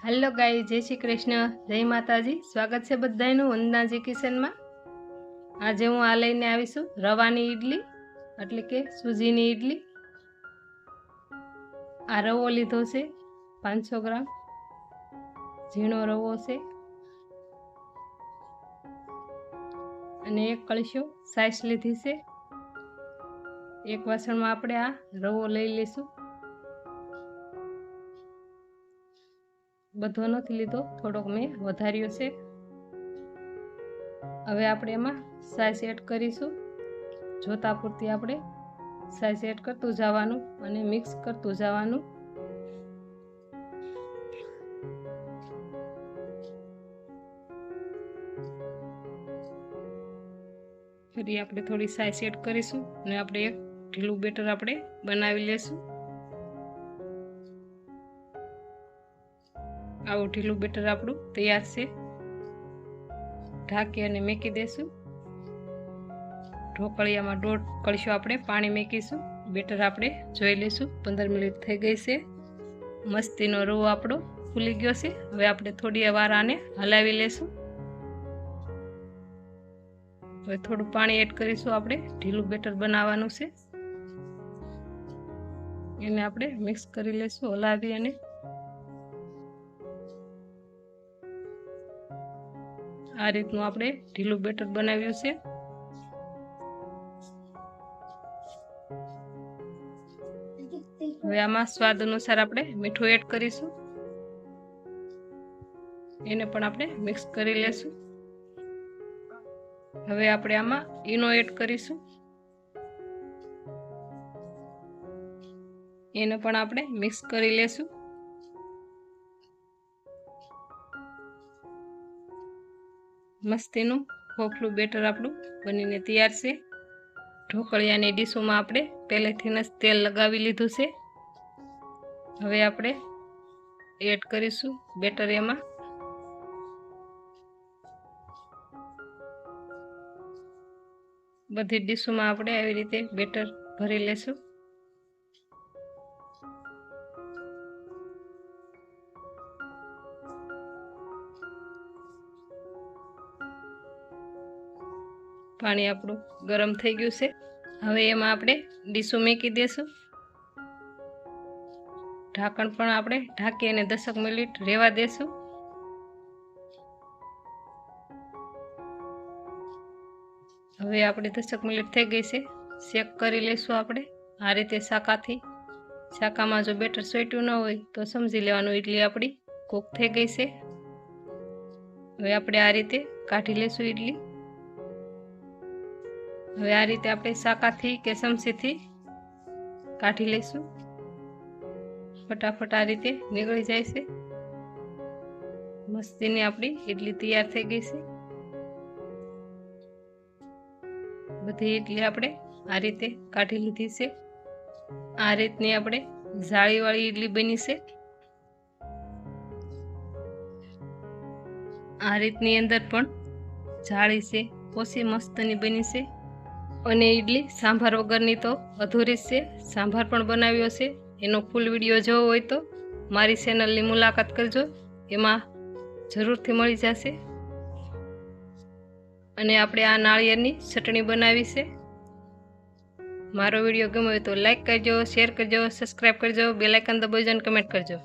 Hello guys, जय श्री कृष्ण, जय माताजी। स्वागत है बधाईनु वंदनाजी किचનમાં। આજે હું આ લઈને આવીશું રવાની ઈડલી એટલે કે સૂજીની ઈડલી। આ રવો લીધો છે 500 ગ્રામ, ઝીણો રવો છે અને એક કળશો સાઈસ લીધી છે। એક વાસણમાં આપણે આ રવો લઈ લઈશું। બધો નથી લીધો, થોડોક મેં વધાર્યો છે। હવે આપણે એમાં સાઈસ એડ કરીશું। જોતા પૂરતી આપણે સાઈસ એડ કરતું જવાનું અને મિક્સ કરતું જવાનું। ફરી આપણે થોડી સાઈસ એડ કરીશું અને આપણે એક ઢીલું બેટર આપણે બનાવી લેશું। આવું ઢીલું બેટર આપણું તૈયાર છે। ઢાંકી અને મૂકી દેશું। ઢોકળિયામાં 1.5 કળશો આપણે પાણી મૂકીશું। બેટર આપણે જોઈ લઈશું। 15 મિનિટ થઈ ગઈ છે। મસ્તીનો રવો આપણો ફૂલી ગયો છે। હવે આપણે થોડી વાર આને હલાવી લેશું। હવે થોડું પાણી એડ કરીશું। આપણે ઢીલું બેટર બનાવવાનું છે, એને આપણે મિક્સ કરી લેશું હલાવી અને। આ રીતનું આપણે ઢીલું બેટર બનાવ્યું છે। હવે આમાં સ્વાદ અનુસાર આપણે મીઠું એડ કરીશું, એને પણ આપણે મિક્સ કરી લેશું। હવે આપણે આમાં ઈનો એડ કરીશું, એને પણ આપણે મિક્સ કરી લેશું। મસ્તીનું ખોખલું બેટર આપણું બનીને તૈયાર છે। ઢોકળિયાની ડીશોમાં આપણે પહેલેથી જ તેલ લગાવી લીધું છે। હવે આપણે એડ કરીશું બેટર એમાં। બધી ડીશોમાં આપણે આવી રીતે બેટર ભરી લેશું। પાણી આપણું ગરમ થઈ ગયું છે। હવે એમાં આપણે ડીશો મૂકી દેશું। ઢાંકણ પણ આપણે ઢાંકી અને 10 મિનિટ રહેવા દેશું। હવે આપણે 10 મિનિટ થઈ ગઈ છે, ચેક કરી લઈશું આપણે આ રીતે શાકાથી। શાકામાં જો બેટર સોટ્યું ન હોય તો સમજી લેવાનું ઈડલી આપણી કૂક થઈ ગઈ છે। હવે આપણે આ રીતે કાઢી લઈશું ઈડલી। હવે આ રીતે આપણે શાકાથી કે ચમચીથી કાઢી લઈશું। ફટાફટ આ રીતે નીકળી જાય છે। મસ્તીની આપણી ઈડલી તૈયાર થઈ ગઈ છે। બધી ઈડલી આપણે આ રીતે કાઢી લીધી છે। આ રીતની આપણે જાળીવાળી ઈડલી બની છે। આ રીતની અંદર પણ જાળી છે, ઓછી મસ્તની બની છે। અને ઈડલી સાંભાર વગરની તો અધૂરી જ છે। સાંભાર પણ બનાવ્યો છે, એનો ફૂલ વિડીયો જોવો હોય તો મારી ચેનલની મુલાકાત કરજો, એમાં જરૂરથી મળી જશે। અને આપણે આ નાળિયેરની ચટણી બનાવી છે। મારો વિડીયો ગમ્યો હોય તો લાઈક કરજો, શેર કરજો, સબસ્ક્રાઈબ કરજો, બેલ આઇકન દબાવજો અને કમેન્ટ કરજો।